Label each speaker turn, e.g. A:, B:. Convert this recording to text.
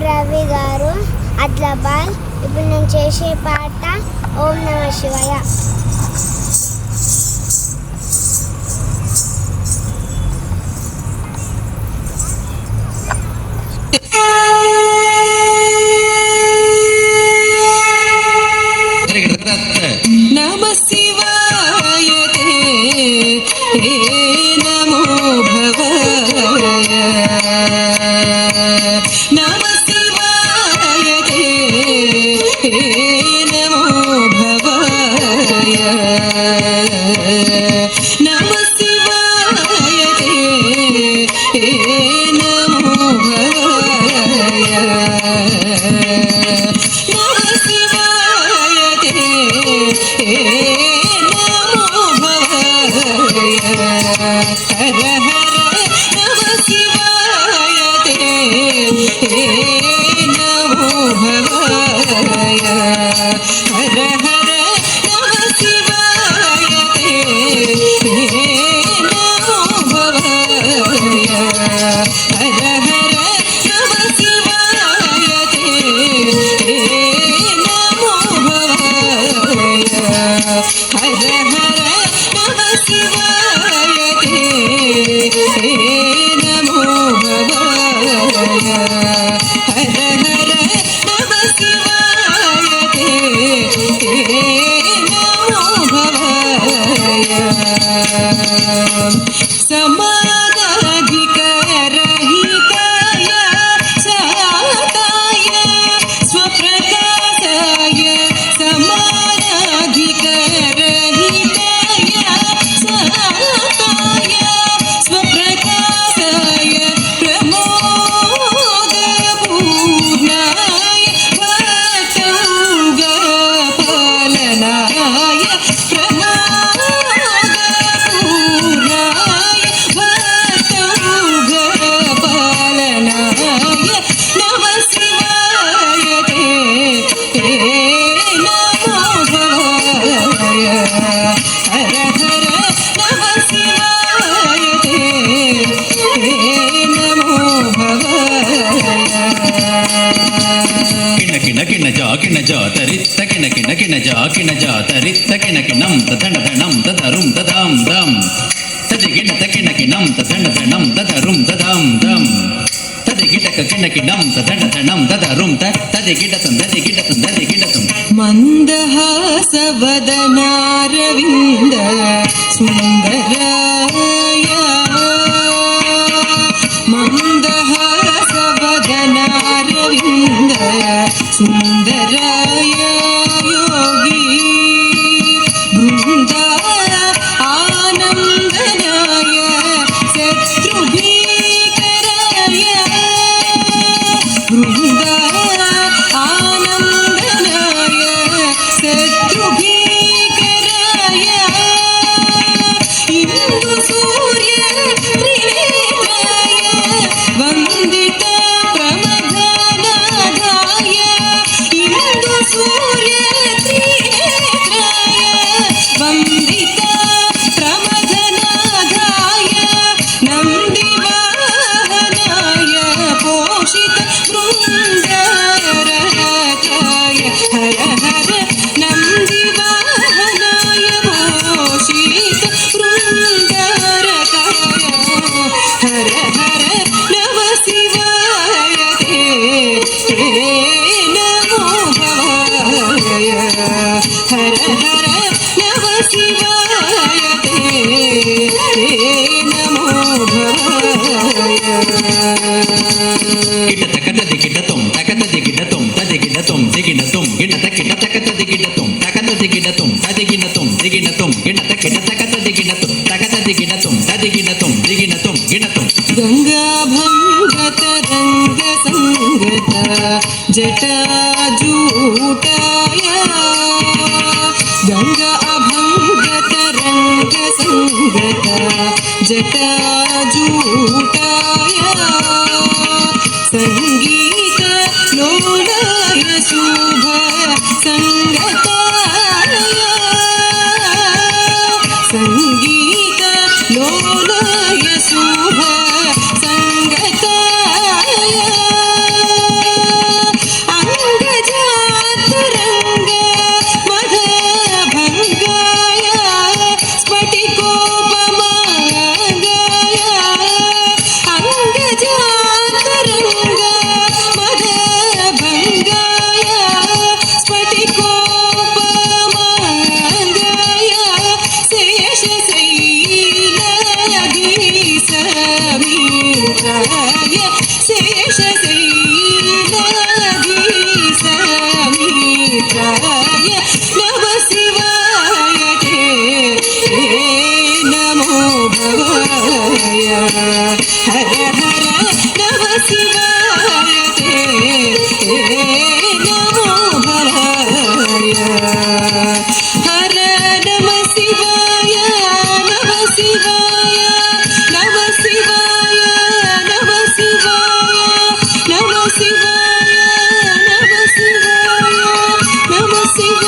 A: రవి గారు ఆదిలాబాద్. ఇప్పుడు నేను చేసే పాట ఓం నమః శివాయ.
B: నమ శివాయ తే నమో భవాయ. నమ శివాయ తే నమో భవాయ. నమ శివాయ తే నమో భవాయ. నమ శివాయ తే నమో భవాయ. హర హర నమ శివాయ తే నమో భవాయ. హర హర నమ శివాయ తే నమో భవాయ. హర హర నమ శివాయ తే నమో భవాయ. హర హర నమ శివాయ తే నమో భవాయ. హర హర నమ శివాయ తే నమో భవాయ. సమానాధికరహితాయ శాతాయ స్వప్రకాశాయ. సమానాధికరహితాయ శాతాయ స్వప్రకాశాయ ప్రమోదపూర్ణాయ భక్తౌగపాలనాయ. ప్రమోదపూర్ణాయ భక్తౌగపాలనాయ. నమ శివాయ తే నమో భవాయ. హర హర నమ శివాయ తే నమో భవాయ.
C: కిణ కిణ జా కిణ జా తరిత్త కిణ కిణ కిణ జా కిణ జా తరిత్త కిణ కిణం తధణ ధణం తధరుం తధాం ధం తది కిణ తకిణ కిణం తధణ ధణం తధరుం తధాం ధం తది కిటక కిణ కిణం తధణ ధణం తధరుం తది కిటతం తది కిటతం తది కిటతం.
B: మందహాసవదనారవింద సుందరాయ. మందహాసవదనారవింద సుందరాయ యోగి బృందా ఆనందనాయ శత్రుభీకరాయ. బృందా ఆనందనాయ శత్రుభీకరాయ. ఇందు సూర్య త్రినేత్రాయ వందిత ప్రమథనాదాయ. ఇందు సూర్య త్రినేత్రాయ వందిత ప్రమథనాదాయ. నంది వాహనాయ పోషిత బృందరకాయ. హర హర నంది వాహనాయ పోషిత బృందరకాయ. హర హర నమ శివాయ తే నమో భవాయ. హర హర నమ శివాయ తే నమో భవాయ.
C: కిట తకత దిగిడతం తకత దిగిడతం తది గిడతం దిగిడతం గిట తకిట తకత దిగిడతం తకత దిగిడతం తది గిడతం దిగిడతం గిట తకిట తకత దిగిడతం తకత దిగిడతం తది గిడతం దిగిడతం గిడతం.
B: గంగాభంగతరంగ సంగత జటాజూటాయ. గంగా అభంగతరంగ సంగత జటాజూటాయ. సంగీత లోలాయ శుభ సంగతాయ. సంగీత లోలాయ శుభ సంగతాయ. मित्राय शेषशैलाधीश मित्राय नमः शिवाय ते नमो भवाय हर हर नमः शिवाय ते नमो भवाय हर नमः शिवाय नमः शिवाय नमः शिवाय नमः शिवाय नमः शिवाय नमः शिवाय नमः शिवाय